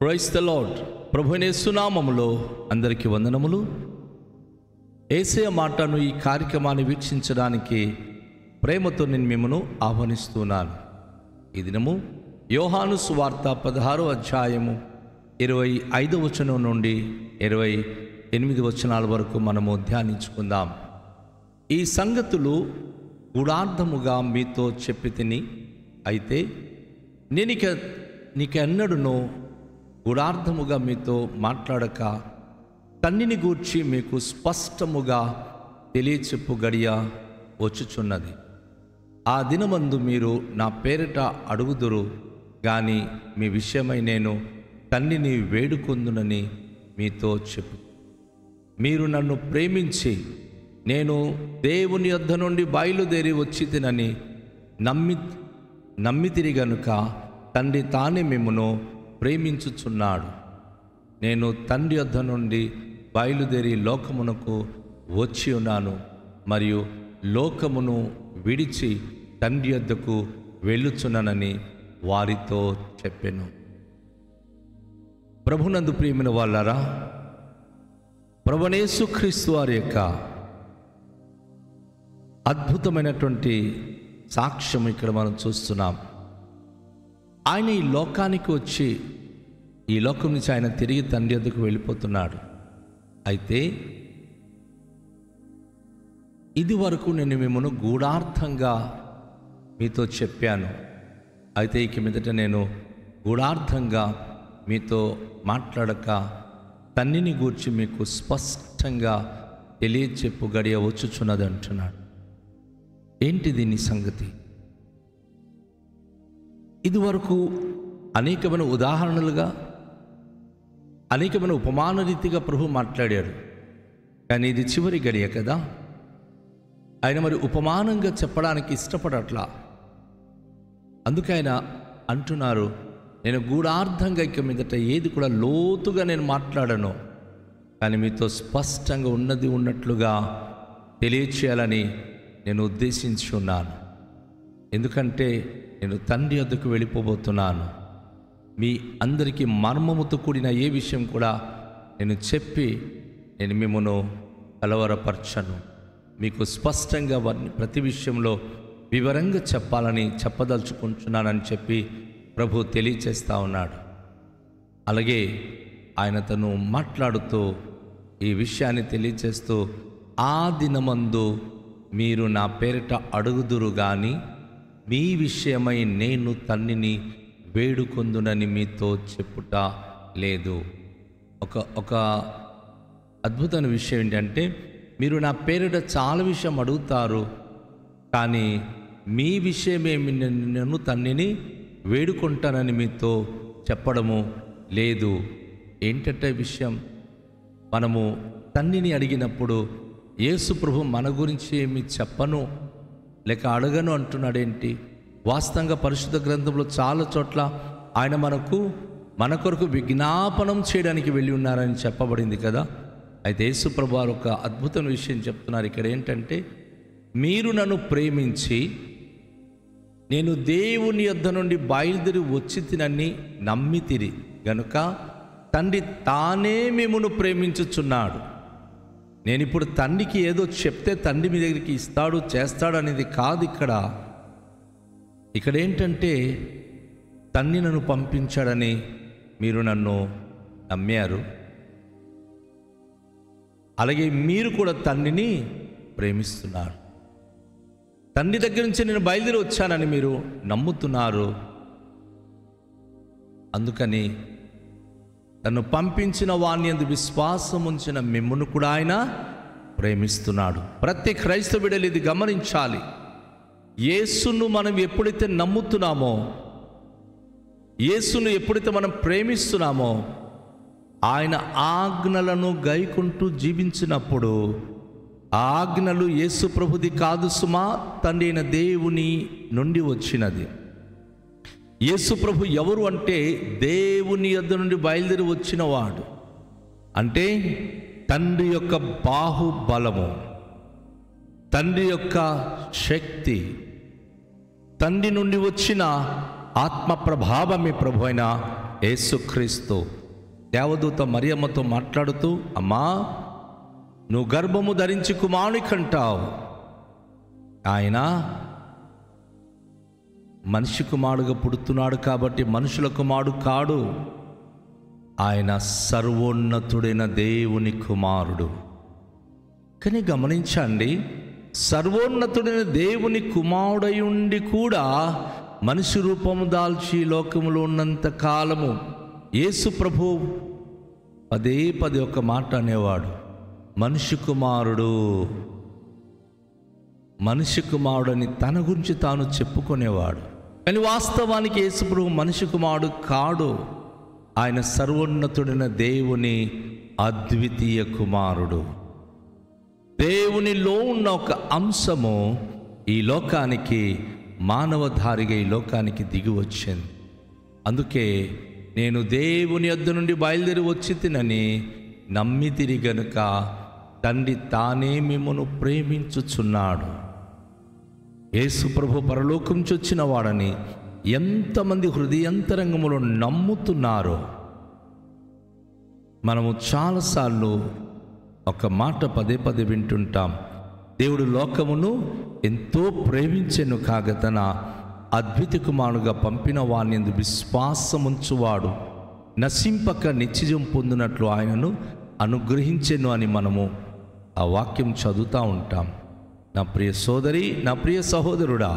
Praise the lord. ప్రభువైన యేసు నామములో అందరికీ వందనములు. యేసయ్య మాటను ఈ కార్యక్రమాన్ని వీక్షించడానికి ప్రేమతో నేను మిమ్మను ఆహ్వానిస్తున్నాను. ఈ దినము యోహాను సువార్త 16వ అధ్యాయము 25వ వచనం నుండి 28 వచనాల వరకు మనము ధ్యానించుకుందాం. ఈ సంగతులు గూఢార్థముగా మీతో చెప్పి తిని, అయితే నేను నీకెన్నడూనూ గూఢార్థముగా మీతో మాట్లాడక తన్నిని గూర్చి మీకు స్పష్టముగా తెలియచెప్పు గడియ వచ్చుచున్నది. ఆ దినమందు మీరు నా పేరిట అడుగుదురు గాని మీ విషయమై నేను తన్నిని వేడుకొందునని మీతో చెప్పు. మీరు నన్ను ప్రేమించి నేను దేవుని యొద్ద నుండి బయలుదేరి వచ్చి తినని నమ్మితిరి గనుక తండ్రి తానే మిమ్మును ప్రేమించుచున్నాడు. నేను తండ్రి యొద్ద నుండి బయలుదేరి లోకమునకు వచ్చి ఉన్నాను, మరియు లోకమును విడిచి తండ్రి యొద్దకు వెళ్ళుచున్నానని వారితో చెప్పెను. ప్రభునందు ప్రియమైన వాళ్ళారా, ప్రభువైన యేసుక్రీస్తు వారి యొక్క అద్భుతమైనటువంటి సాక్ష్యం ఇక్కడ మనం చూస్తున్నాం. ఆయన ఈ లోకానికి వచ్చి ఈ లోకం నుంచి ఆయన తిరిగి తండ్రి వద్దకు వెళ్ళిపోతున్నాడు. అయితే ఇది వరకు నేను మిమ్మల్ని గూఢార్థంగా మీతో చెప్పాను. అయితే ఇక మీదట నేను గూఢార్థంగా మీతో మాట్లాడక తన్నిని గూర్చి మీకు స్పష్టంగా తెలియచెప్పు గడియ వచ్చుచున్నది అంటున్నాడు. ఏంటి దీని సంగతి? ఇది వరకు అనేకమైన ఉదాహరణలుగా, అనేకమైన ఉపమాన రీతిగా ప్రభు మాట్లాడాడు. కానీ ఇది చివరి గడియ కదా, ఆయన మరి ఉపమానంగా చెప్పడానికి ఇష్టపడట్లా. అందుకే ఆయన అంటున్నారు, నేను గూఢార్థంగా ఇక మీదట ఏది కూడా లోతుగా నేను మాట్లాడను, కానీ మీతో స్పష్టంగా ఉన్నది ఉన్నట్లుగా తెలియచేయాలని నేను ఉద్దేశించి ఉన్నాను. ఎందుకంటే నేను తండ్రి వద్దకు వెళ్ళిపోబోతున్నాను. మీ అందరికీ మర్మముతో కూడిన ఏ విషయం కూడా నేను చెప్పి నేను మిమ్మల్ని కలవరపరచను. మీకు స్పష్టంగా ప్రతి విషయంలో వివరంగా చెప్పదలుచుకుంటున్నానని చెప్పి ప్రభు తెలియచేస్తూ ఉన్నాడు. అలాగే ఆయన తను మాట్లాడుతూ ఈ విషయాన్ని తెలియచేస్తూ, ఆ దినమందు మీరు నా పేరిట అడుగుదురు గాని మీ విషయమై నేను తన్నిని వేడుకొందునని మీతో చెప్పుట లేదు. ఒక అద్భుతమైన విషయం ఏంటంటే, మీరు నా పేరిట చాలా విషయం అడుగుతారు, కానీ మీ విషయమేమి నేను తన్నిని వేడుకుంటానని మీతో చెప్పడము లేదు. ఏంటంటే విషయం, మనము తన్నిని అడిగినప్పుడు యేసు ప్రభు మన గురించి ఏమి చెప్పను లేక అడగను అంటున్నాడేంటి? వాస్తవంగా పరిశుద్ధ గ్రంథంలో చాలా చోట్ల ఆయన మన కొరకు విజ్ఞాపనం చేయడానికి వెళ్ళి ఉన్నారని చెప్పబడింది కదా. అయితే యేసు ప్రభు వారు ఒక అద్భుతమైన విషయం చెప్తున్నారు ఇక్కడ. ఏంటంటే, మీరు నన్ను ప్రేమించి నేను దేవుని యొద్ద నుండి బయలుదేరి వచ్చి తినని నమ్మితిరి గనుక తండ్రి తానే మిమ్మును ప్రేమించుచున్నాడు. నేను ఇప్పుడు తండ్రికి ఏదో చెప్తే తండ్రి మీ దగ్గరికి ఇస్తాడు చేస్తాడు అనేది కాదు. ఇక్కడ ఏంటంటే, తండ్రి నన్ను పంపించాడని మీరు నన్ను నమ్మారు. అలాగే మీరు కూడా తండ్రిని ప్రేమిస్తున్నారు. తండ్రి దగ్గర నుంచి నేను బయలుదేరి వచ్చానని మీరు నమ్ముతున్నారు. అందుకని తను పంపించిన వాణ్ణి యందు విశ్వాసం ఉంచిన మిమ్మును కూడా ఆయన ప్రేమిస్తున్నాడు. ప్రతి క్రైస్తవ బిడ్డలు ఇది గమనించాలి. యేసును మనం ఎప్పుడైతే నమ్ముతున్నామో, యేసును ఎప్పుడైతే మనం ప్రేమిస్తున్నామో, ఆయన ఆజ్ఞలను గైకుంటూ జీవించినప్పుడు, ఆ ఆజ్ఞలు యేసు ప్రభుది కాదు సుమా, తండ్రి అయిన దేవుని నుండి వచ్చినది. యేసు ప్రభు ఎవరు అంటే, దేవుని యొద్ద నుండి బయలుదేరి వచ్చినవాడు. అంటే తండ్రి యొక్క బాహుబలము, తండ్రి యొక్క శక్తి, తండ్రి నుండి వచ్చిన ఆత్మ ప్రభావమే ప్రభు అయిన యేసుక్రీస్తు దేవదూత మరియమ్మతో మాట్లాడుతూ, అమ్మా, నువ్వు గర్భము ధరించి కుమారుని కంటావు. ఆయన మనిషి కుమారుడుగా పుడుతున్నాడు కాబట్టి మనుషుల కుమారుడు కాడు, ఆయన సర్వోన్నతుడైన దేవుని కుమారుడు. కానీ గమనించండి, సర్వోన్నతుడైన దేవుని కుమారుడై ఉండి కూడా మనిషి రూపము దాల్చి లోకములో ఉన్నంత కాలము యేసు ప్రభు పదే పదే ఒక మాట అనేవాడు, మనిషి కుమారుడు, మనిషి కుమారుడని తన గురించి తాను చెప్పుకునేవాడు. కానీ వాస్తవానికి యేసు ప్రభు మనిషి కుమారుడు కాడు, ఆయన సర్వోన్నతుడైన దేవుని అద్వితీయ కుమారుడు. దేవునిలో ఉన్న ఒక అంశము ఈ లోకానికి మానవధారిగా ఈ లోకానికి దిగి వచ్చింది. అందుకే నేను దేవుని యొద్ద నుండి బయలుదేరి వచ్చి తినని నమ్మితిరి గనుక తండ్రి తానే మిమ్మును ప్రేమించుచున్నాడు. యేసు ప్రభు పరలోకం చొచ్చిన వాడని ఎంతమంది హృదయంతరంగములో నమ్ముతున్నారో. మనము చాలాసార్లు ఒక మాట పదే పదే వింటుంటాం, దేవుడు లోకమును ఎంతో ప్రేమించెను కాగా తన అద్వితీయ కుమారుడుగా పంపిన వాని యందు విశ్వాసముంచువాడు నశింపక నిత్యజీవం పొందినట్లు ఆయనను అనుగ్రహించెను అని మనము ఆ వాక్యం చదువుతూ ఉంటాం. నా ప్రియ సోదరి, నా ప్రియ సహోదరుడా,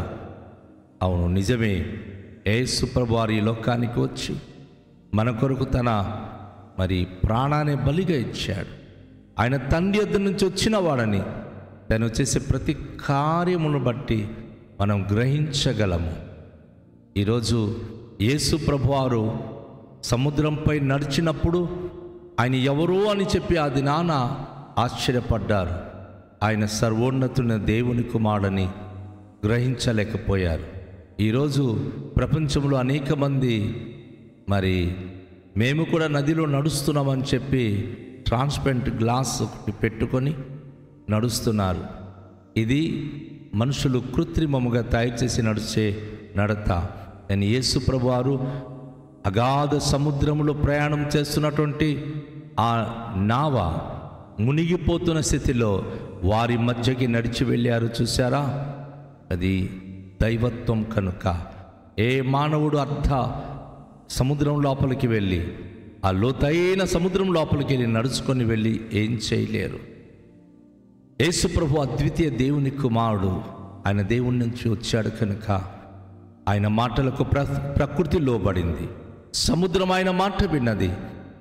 అవును, నిజమే. యేసు ప్రభువు వారు ఈ లోకానికి వచ్చి మన కొరకు తన ప్రాణాన్ని బలిగా ఇచ్చాడు. ఆయన తండ్రి యొద్ద నుంచి వచ్చిన వాడని తను చేసే ప్రతి కార్యమును బట్టి మనం గ్రహించగలము. ఈరోజు యేసు ప్రభువారు సముద్రంపై నడిచినప్పుడు ఆయన ఎవరో అని చెప్పి ఆ దినాన ఆశ్చర్యపడ్డారు. ఆయన సర్వోన్నతుని దేవుని కుమారుడని గ్రహించలేకపోయారు. ఈరోజు ప్రపంచంలో అనేక మంది మేము కూడా నదిలో నడుస్తున్నామని చెప్పి ట్రాన్స్పరెంట్ గ్లాస్ ఒకటి పెట్టుకొని నడుస్తున్నారు. ఇది మనుషులు కృత్రిమముగా తయారు చేసి నడిచే నడత. కానీ యేసు ప్రభువారు అగాధ సముద్రంలో ప్రయాణం చేస్తున్నటువంటి ఆ నావ మునిగిపోతున్న స్థితిలో వారి మధ్యకి నడిచి వెళ్ళారు. చూసారా? అది దైవత్వం కనుక. ఏ మానవుడు సముద్రం లోపలికి వెళ్ళి ఆ లోతైన సముద్రం లోపలికి వెళ్ళి నడుచుకొని వెళ్ళి ఏం చేయలేరు. యేసు ప్రభు అద్వితీయ దేవుని కుమారుడు. ఆయన దేవుని నుంచి వచ్చాడు కనుక ఆయన మాటలకు ప్రకృతి లోబడింది. సముద్రం ఆయన మాట విన్నది,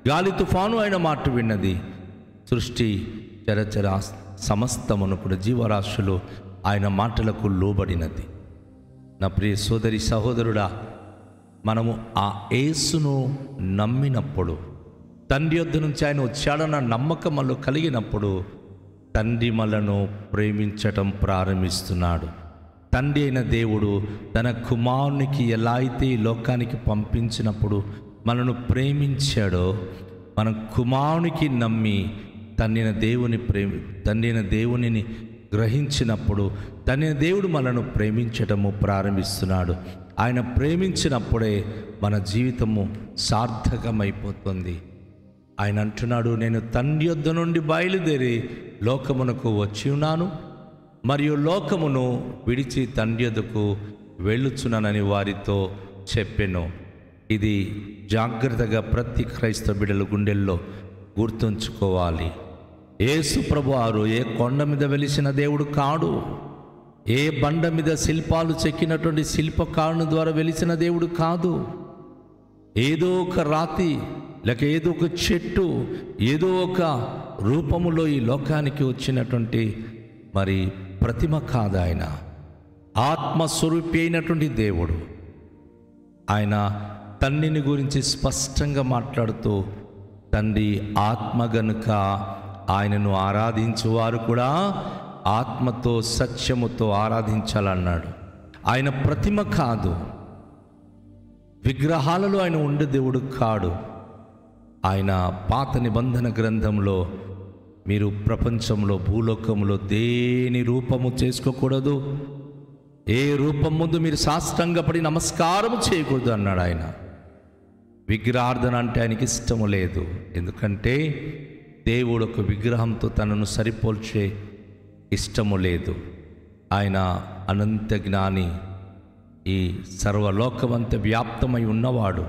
గాలి తుఫాను ఆయన మాట విన్నది, సృష్టి చరచర సమస్తమును కూడా జీవరాశులు ఆయన మాటలకు లోబడినది. నా ప్రియ సోదరి సహోదరుడా, మనము ఆ యేసును నమ్మినప్పుడు, తండ్రి యొద్ద నుంచి ఆయన వచ్చాడన్న నమ్మకం మనలో కలిగినప్పుడు తండ్రి మనలను ప్రేమించటం ప్రారంభిస్తున్నాడు. తండ్రి అయిన దేవుడు తన కుమారునికి ఎలా అయితే ఈ లోకానికి పంపించినప్పుడు మనను ప్రేమించాడో, మన కుమారునికి నమ్మి తండ్రి అయిన దేవునిని గ్రహించినప్పుడు తండ్రి అయిన దేవుడు మనను ప్రేమించటము ప్రారంభిస్తున్నాడు. ఆయన ప్రేమించినప్పుడే మన జీవితము సార్థకమైపోతుంది. ఆయన అంటున్నాడు, నేను తండ్రి యొద్ద నుండి బయలుదేరి లోకమునకు వచ్చి ఉన్నాను, మరియు లోకమును విడిచి తండ్రి యొద్దకు వెళ్ళుచున్నానని వారితో చెప్పెను. ఇది జాగ్రత్తగా ప్రతి క్రైస్తవ బిడ్డల గుండెల్లో గుర్తుంచుకోవాలి. యేసు ప్రభువారు ఏ కొండ మీద వెలిసిన దేవుడు కాడు, ఏ బండ మీద శిల్పాలు చెక్కినటువంటి శిల్పకారుని ద్వారా వెలిసిన దేవుడు కాదు. ఏదో ఒక రాతి లేక ఏదో ఒక చెట్టు, ఏదో ఒక రూపములో ఈ లోకానికి వచ్చినటువంటి ప్రతిమ కాదు. ఆయన ఆత్మస్వరూపి అయినటువంటి దేవుడు. ఆయన తండ్రిని గురించి స్పష్టంగా మాట్లాడుతూ, తండ్రి ఆత్మ గనుక ఆయనను ఆరాధించువారు కూడా ఆత్మతో సత్యముతో ఆరాధించాలన్నాడు. ఆయన ప్రతిమ కాదు, విగ్రహాలలో ఆయన ఉండే దేవుడు కాడు. ఆయన పాత నిబంధన గ్రంథంలో మీరు ప్రపంచంలో భూలోకంలో దేని రూపము చేసుకోకూడదు, ఏ రూపం ముందు మీరు సాష్టాంగపడి నమస్కారం చేయకూడదు అన్నాడు. ఆయన విగ్రహార్థన అంటే ఆయనకి ఇష్టము లేదు. ఎందుకంటే దేవుడు ఒక విగ్రహంతో తనను సరిపోల్చే ఇష్టము లేదు. ఆయన అనంత జ్ఞాని, ఈ సర్వలోకమంత వ్యాప్తమై ఉన్నవాడు.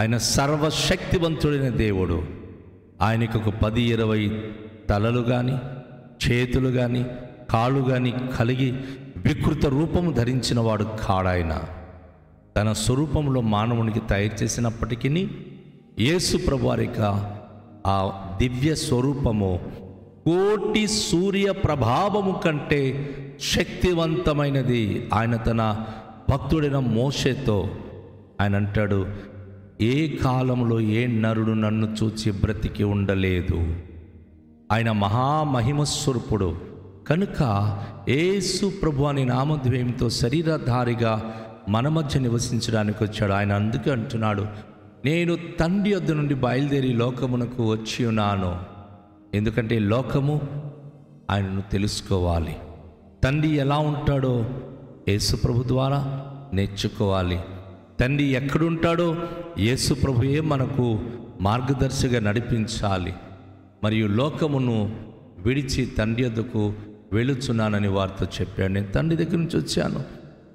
ఆయన సర్వశక్తివంతుడైన దేవుడు. ఆయనకు ఒక 10-20 తలలు కానీ, చేతులు కానీ, కాళ్ళు కానీ కలిగి వికృత రూపము ధరించిన వాడు కాడాయన. తన స్వరూపంలో మానవునికి తయారు చేసినప్పటికీ యేసు ప్రభువారిక ఆ దివ్య స్వరూపము కోటి సూర్య ప్రభావము కంటే శక్తివంతమైనది. ఆయన తన భక్తుడైన మోషేతో ఆయన అంటాడు, ఏ కాలంలో ఏ నరుడు నన్ను చూచి బ్రతికి ఉండలేదు. ఆయన మహామహిమ స్వరూపుడు కనుక యేసు ప్రభు అని నామధేయంతో శరీరధారిగా మన మధ్య నివసించడానికి వచ్చాడు. ఆయన అందుకే అంటున్నాడు, నేను తండ్రి యొద్ద నుండి బయలుదేరి లోకమునకు వచ్చి ఉన్నాను. ఎందుకంటే లోకము ఆయనను తెలుసుకోవాలి. తండ్రి ఎలా ఉంటాడో యేసు ప్రభు ద్వారా నేర్చుకోవాలి. తండ్రి ఎక్కడుంటాడో యేసు ప్రభుయే మనకు మార్గదర్శిగా నడిపించాలి. మరియు లోకమును విడిచి తండ్రి యొద్దకు వెళుచున్నానని వారితో చెప్పాడు. నేను తండ్రి దగ్గర నుంచి వచ్చాను,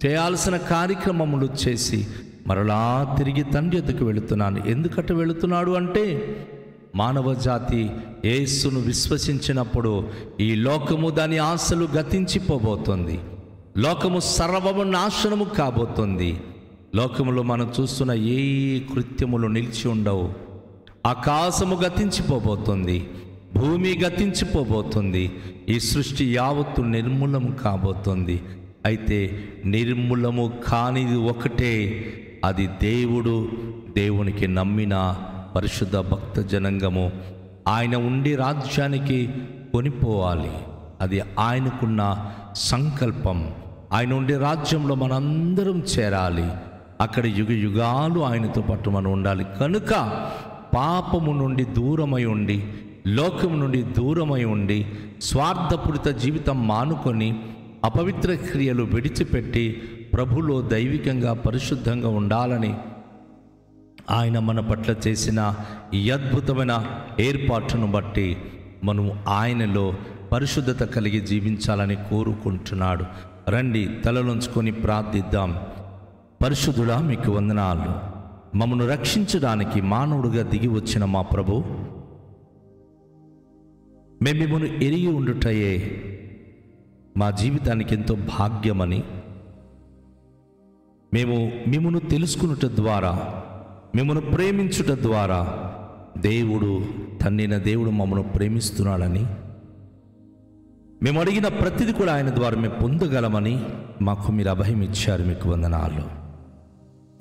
చేయాల్సిన కార్యక్రమములు చేసి మరలా తిరిగి తండ్రి యొద్దకు వెళుతున్నాను. ఎందుకంటే వెళుతున్నాడు అంటే మానవ జాతి యేసును విశ్వసించినప్పుడు ఈ లోకము దాని ఆశలు గతించిపోబోతుంది. లోకము సర్వము నాశనము కాబోతుంది. లోకములో మనం చూస్తున్న ఏ కృత్యములు నిలిచి ఉండవు. ఆకాశము గతించిపోబోతుంది, భూమి గతించిపోబోతుంది, ఈ సృష్టి యావత్తు నిర్మూలము కాబోతుంది. అయితే నిర్మూలము కానిది ఒకటే, అది దేవునికి నమ్మిన పరిశుద్ధ భక్త జనాంగము ఆయన ఉండి రాజ్యానికి కొనిపోవాలి. అది ఆయనకున్న సంకల్పం. ఆయన ఉండే రాజ్యంలో మనందరం చేరాలి. అక్కడ యుగ యుగాలు ఆయనతో పాటు మనం ఉండాలి. కనుక పాపము నుండి దూరమై ఉండి, లోకము నుండి దూరమై ఉండి, స్వార్థపూరిత జీవితం మానుకొని అపవిత్ర క్రియలు విడిచిపెట్టి ప్రభులో దైవికంగా పరిశుద్ధంగా ఉండాలని ఆయన మన పట్ల చేసిన ఈ అద్భుతమైన ఏర్పాటును బట్టి మనం ఆయనలో పరిశుద్ధత కలిగి జీవించాలని కోరుకుంటున్నాడు. రండి తలలోంచుకొని ప్రార్థిద్దాం. పరిశుద్ధుడా, మీకు వందనాలు. మమ్మను రక్షించడానికి మానవుడుగా దిగి వచ్చిన మా ప్రభు, మేము మిమ్మల్ని ఎరిగి ఉండుటయే మా జీవితానికి ఎంతో భాగ్యమని, మేము మిమ్మను తెలుసుకునుట ద్వారా, మిమ్మను ప్రేమించుట ద్వారా దేవుడు మమ్మను ప్రేమిస్తున్నాడని, మేము అడిగిన ప్రతిదీ కూడా ఆయన ద్వారా మేము పొందగలమని మాకు మీరు అభయం ఇచ్చారు. మీకు వందనాలు.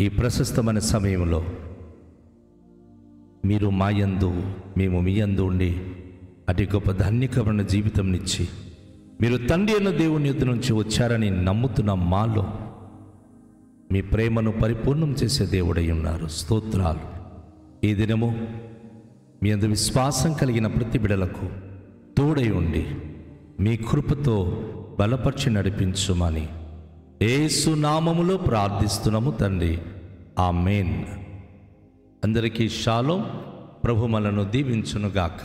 ఈ ప్రశస్తమైన సమయంలో మీరు మా యందు, మేము మీ యందు ఉండి అతి గొప్ప ధన్యకరమైన జీవితంనిచ్చి మీరు తండ్రి అయిన దేవుని యొద్ద నుంచి వచ్చారని నమ్ముతున్న మాలో మీ ప్రేమను పరిపూర్ణం చేసే దేవుడై ఉన్నారు. స్తోత్రాలు. ఈ దినము మీ యందు విశ్వాసం కలిగిన ప్రతి బిడలకు తోడై ఉండి మీ కృపతో బలపరిచి నడిపించుమని యేసు నామములో ప్రార్థిస్తున్నాము తండ్రి. ఆమేన్. అందరికీ షాలోం. ప్రభు మనను దీవించునుగాక.